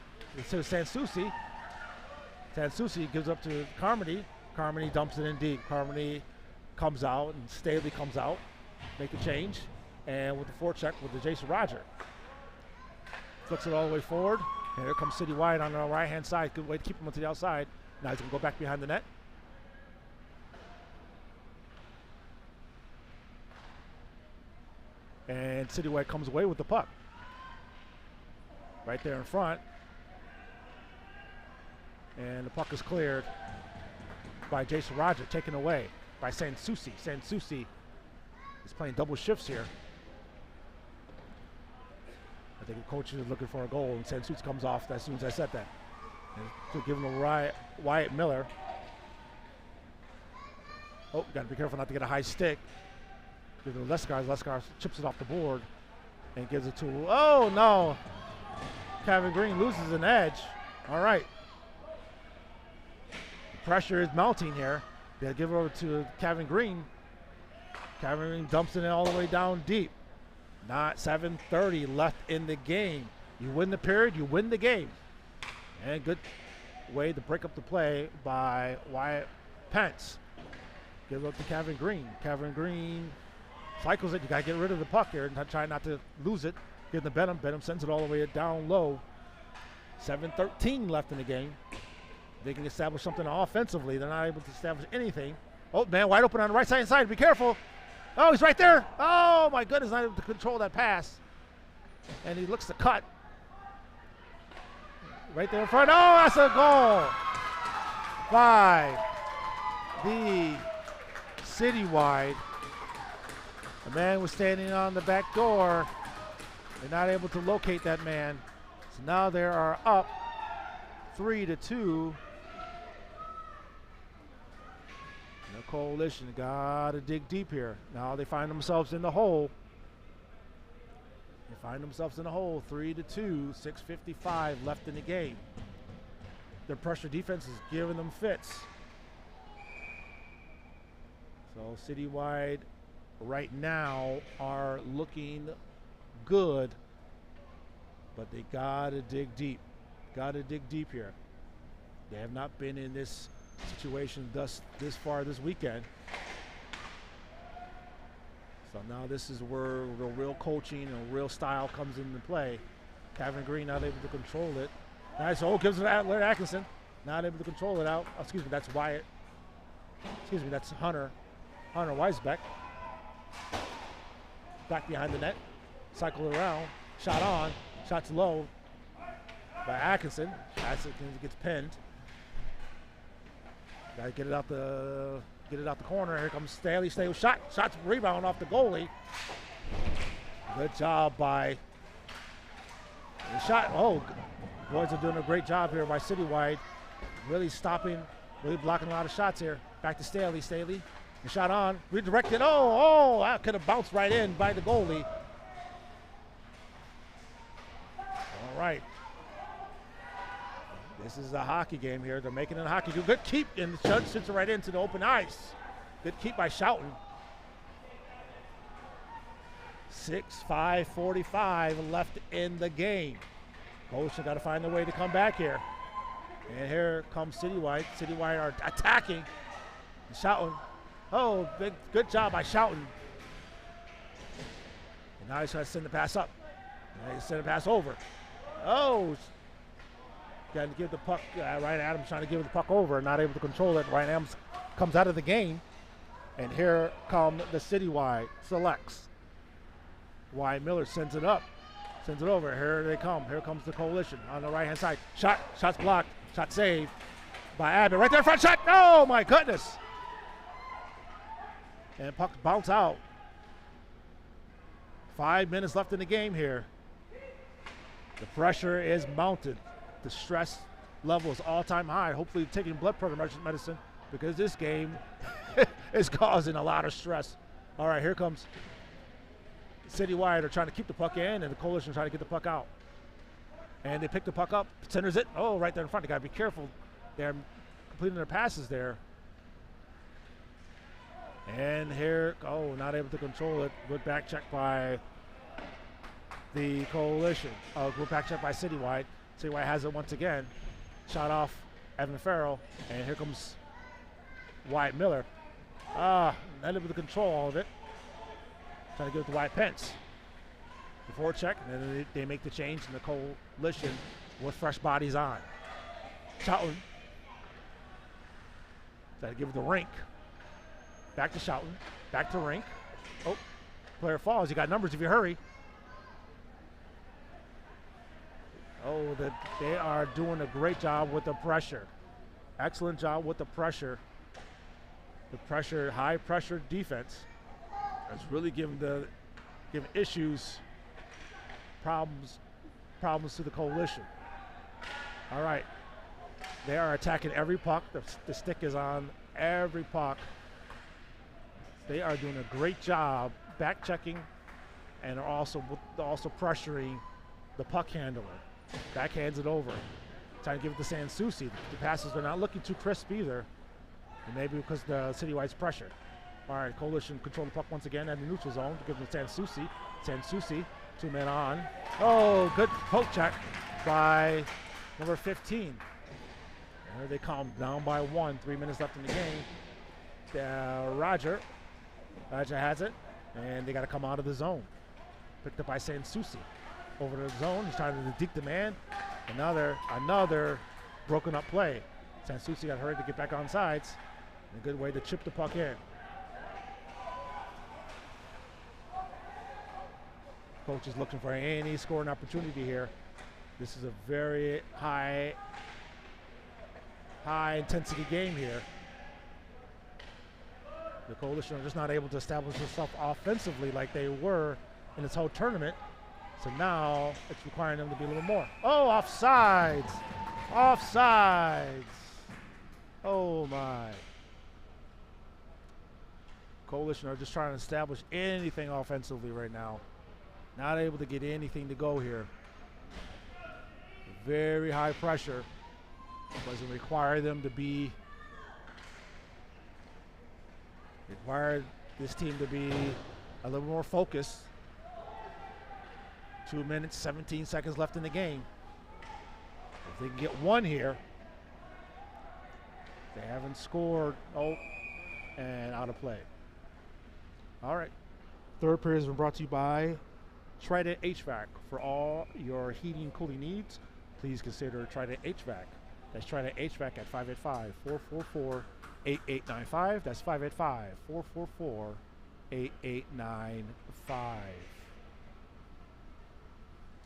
To Sansusi. Sansusi gives up to Carmody. Carmody dumps it in deep. Carmody comes out and Staley comes out. Make a change. And with the forecheck with the Jason Roger. Flicks it all the way forward. And here comes Citywide on the right-hand side. Good way to keep him to the outside. Now he's going to go back behind the net. And Citywide comes away with the puck. Right there in front. And the puck is cleared by Jason Roger, taken away by Sansusi. Sansusi is playing double shifts here. I think the coach is looking for a goal, and Sansusi comes off as soon as I said that. And to give him a Wyatt Miller. Oh, got to be careful not to get a high stick. Give it to Leskar. Leskar chips it off the board and gives it to, oh no! Kevin Green loses an edge. All right. The pressure is mounting here. They give it over to Kevin Green. Kevin Green dumps it all the way down deep. Not 7:30 left in the game. You win the period, you win the game. And good way to break up the play by Wyatt Pence. Give it up to Kevin Green. Kevin Green cycles it. You got to get rid of the puck here and try not to lose it. Give it to Benham. Benham sends it all the way down low. 7:13 left in the game. They can establish something offensively. They're not able to establish anything. Oh, man, wide open on the right side inside. Be careful. Oh, he's right there. Oh, my goodness, not able to control that pass. And he looks to cut. Right there in front. Oh, that's a goal by the Citywide. The man was standing on the back door. They're not able to locate that man. So now they are up 3-2. The Coalition got to dig deep here. Now they find themselves in the hole. They find themselves in the hole, 3-2, 6:55 left in the game. Their pressure defense is giving them fits. So Citywide right now are looking good, but they got to dig deep. Got to dig deep here. They have not been in this situation this far this weekend. So now this is where the real coaching and real style comes into play. Kevin Green not able to control it. Nice. Oh, gives it to Larry Atkinson. Not able to control it out. Oh, excuse me, that's Wyatt. Excuse me, that's Hunter. Hunter Weisbeck. Back behind the net. Cycle it around. Shot on. Shots low by Atkinson. Atkinson gets pinned. Got to get it out the corner. Here comes Staley. Staley shot. Shots rebound off the goalie. Good job by the shot. Oh, boys are doing a great job here by Citywide. Really stopping, really blocking a lot of shots here. Back to Staley. Staley. The shot on. Redirected. Oh, that could have bounced right in by the goalie. All right. This is a hockey game here. They're making it a hockey. Do good keep, and the judge sits it right into the open ice. Good keep by Schouten. 6:45 left in the game. Coalition got to find a way to come back here. And here comes Citywide. Citywide are attacking. Schouten. Oh, good job by Schouten. And now he's trying to send the pass up. And he's sending the pass over. Oh, got to give the puck. Ryan Adams trying to give the puck over, not able to control it. Ryan Adams comes out of the game. And here come the Citywide selects. Wyatt Miller sends it up. Sends it over. Here they come. Here comes the Coalition on the right-hand side. Shot's blocked. Shot saved by Abbott. Right there, front shot. Oh, my goodness. And puck bounce out. 5 minutes left in the game here. The pressure is mounted. The stress level is all-time high. Hopefully taking blood pressure medicine because this game is causing a lot of stress. All right, here comes Citywide are trying to keep the puck in, and the Coalition are trying to get the puck out. And they pick the puck up, centers it. Oh, right there in front. They got to be careful. They're completing their passes there. And here, not able to control it. Good back check by the Coalition. Good back check by Citywide. Citywide has it once again. Shot off Evan Farrell. And here comes Wyatt Miller. Not able to control all of it. Trying to give it to Wyatt Pence. The forecheck, and then they make the change in the Coalition with fresh bodies on. Schouten. Trying to give it to Rink. Back to Schouten. Back to Rink. Oh, player falls. You got numbers if you hurry. Oh, they are doing a great job with the pressure. Excellent job with the pressure. The pressure, high pressure defense. It's really giving issues, problems to the Coalition. All right, they are attacking every puck. The stick is on every puck. They are doing a great job back checking, and are also pressuring the puck handler. Backhands it over, trying to give it to Sansusi. The passes are not looking too crisp either, and maybe because the Citywide's pressure. All right, Coalition control the puck once again at the neutral zone to give them to Sansusi. Sansusi, 2 men on. Oh, good poke check by number 15. There they come, down by 1. 3 minutes left in the game. Roger has it, and they got to come out of the zone. Picked up by Sansusi. Over to the zone, he's trying to deke the man. Another broken up play. Sansusi got hurried to get back on sides. A good way to chip the puck in. Coach is looking for any scoring opportunity here. This is a very high intensity game here. The Coalition are just not able to establish themselves offensively like they were in this whole tournament. So now it's requiring them to be a little more. Oh, offsides. Offsides. Oh my. Coalition are just trying to establish anything offensively right now. Not able to get anything to go here. Very high pressure. Doesn't require them to be, required this team to be a little more focused. 2 minutes, 17 seconds left in the game. If they can get one here, they haven't scored. Oh, and out of play. All right. Third period has been brought to you by Trident HVAC. For all your heating and cooling needs, please consider Trident HVAC. That's Trident HVAC at 585-444-8895. That's 585-444-8895.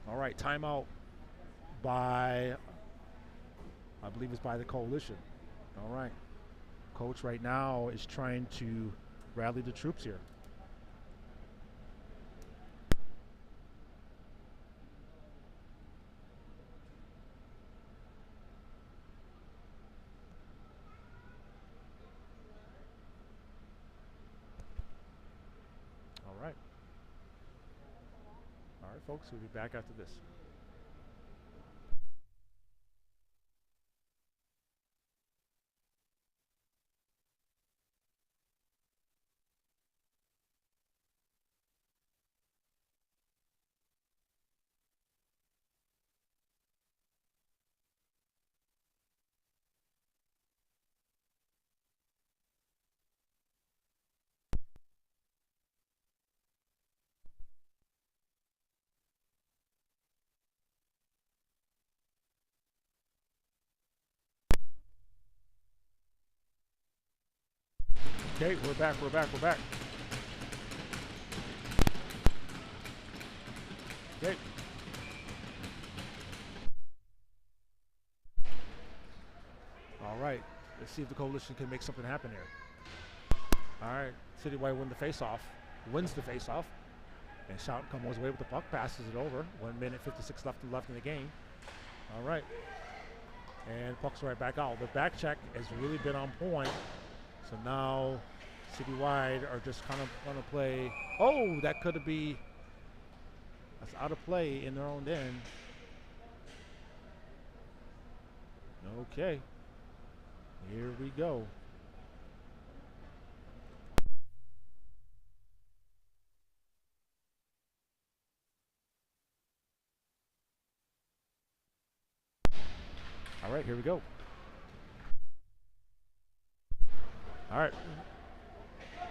All right, timeout by, I believe it's by the Coalition. All right. Coach right now is trying to rally the troops here. All right. All right, folks, we'll be back after this. Okay, we're back. Okay. All right. Let's see if the Coalition can make something happen here. All right. Citywide wins the face-off. And Shout comes away with the puck, passes it over. 1 minute, 56 left in the game. All right. And puck's right back out. The back check has really been on point. So now Citywide are just kind of going to play. Oh, that could be. That's out of play in their own end. Okay. Here we go. All right, here we go. All right.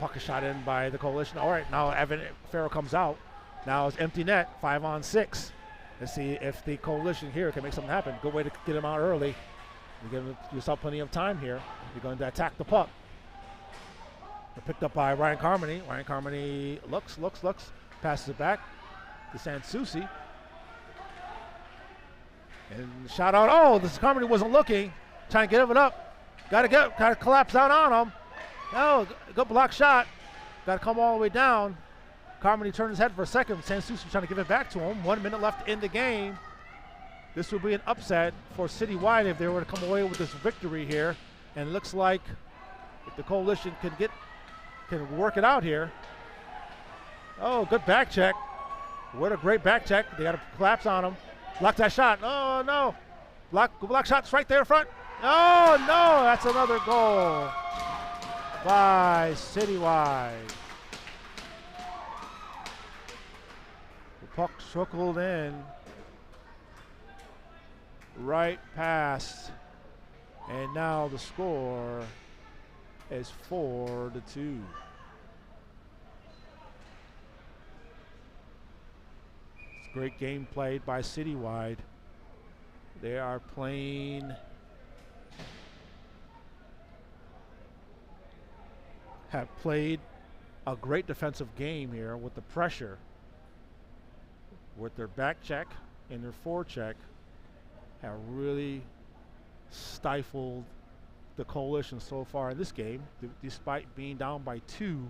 Puck is shot in by the Coalition. All right, now Evan Farrell comes out. Now it's empty net, 5-on-6. Let's see if the Coalition here can make something happen. Good way to get him out early. You give yourself plenty of time here. You're going to attack the puck. They're picked up by Ryan Carmody. Ryan Carmody looks, passes it back to Sansucci. And shot out. Oh, this Carmody wasn't looking. Trying to get it up. Got to collapse down on him. Oh, good block shot. Got to come all the way down. Carmody turned his head for a second. Sansucci trying to give it back to him. 1 minute left in the game. This will be an upset for Citywide if they were to come away with this victory here. And it looks like if the Coalition can work it out here. Oh, good back check. What a great back check. They got to collapse on him. Block that shot. Oh, no. Block shots right there in front. Oh, no. That's another goal by Citywide. The puck circled in right past. And now the score is 4-2. Great game played by Citywide. They are have played a great defensive game here with the pressure, with their back check and their forecheck, have really stifled the Coalition so far in this game. Despite being down by 2,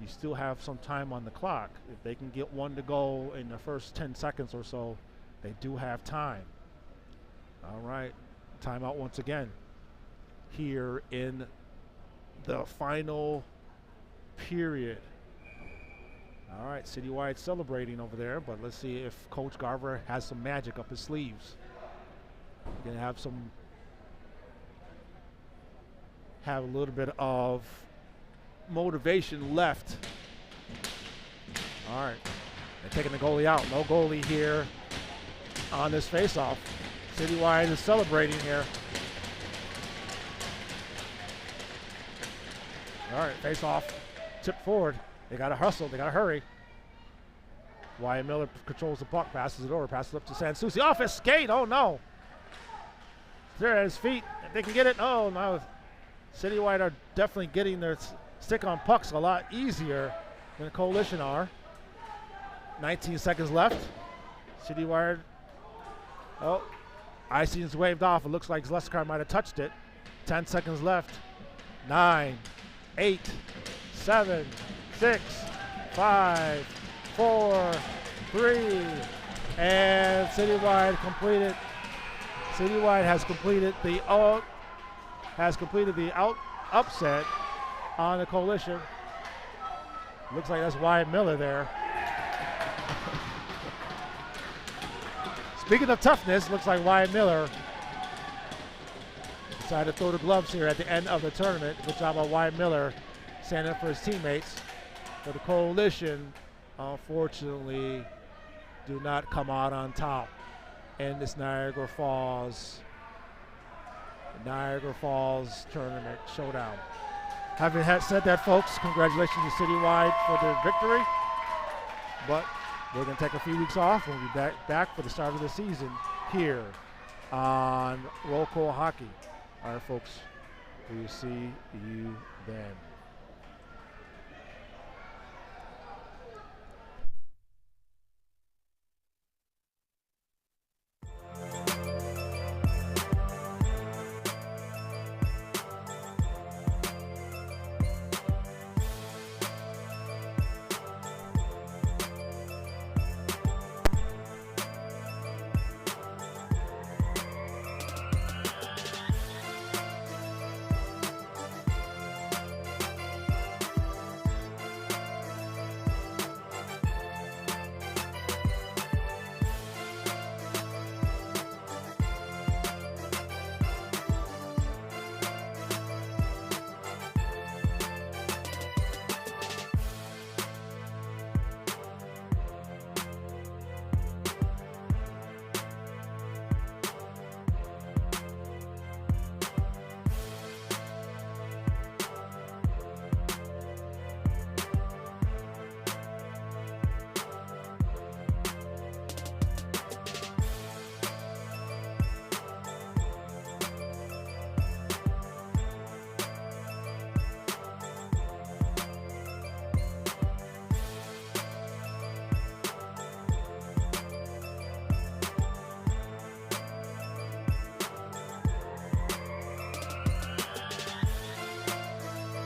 you still have some time on the clock. If they can get one to go in the first 10 seconds or so, they do have time. All right, timeout once again here in the final period. All right, Citywide celebrating over there, but let's see if Coach Garver has some magic up his sleeves. Gonna have a little bit of motivation left. All right, they're taking the goalie out. No goalie here on this face-off. Citywide is celebrating here. All right, face-off, tip forward. They got to hustle, they got to hurry. Wyatt Miller controls the puck, passes it over, passes it up to Sansucci. Off his skate, oh no. There at his feet, if they can get it. Oh no, Citywide are definitely getting their stick on pucks a lot easier than the Coalition are. 19 seconds left. Citywide, oh, icing's waved off. It looks like Zleskar might have touched it. 10 seconds left. 9, 8, 7, 6, 5, 4, 3, and Citywide completed. Citywide has completed the upset on the Coalition. Looks like that's Wyatt Miller there. Speaking of toughness, looks like Wyatt Miller decided to throw the gloves here at the end of the tournament. Good job by Wyatt Miller, standing up for his teammates. But the Coalition, unfortunately, do not come out on top in this Niagara Falls tournament showdown. Having said that, folks, congratulations to Citywide for their victory. But we're going to take a few weeks off. We'll be back for the start of the season here on Roll Call Hockey. All right, folks. We see you then.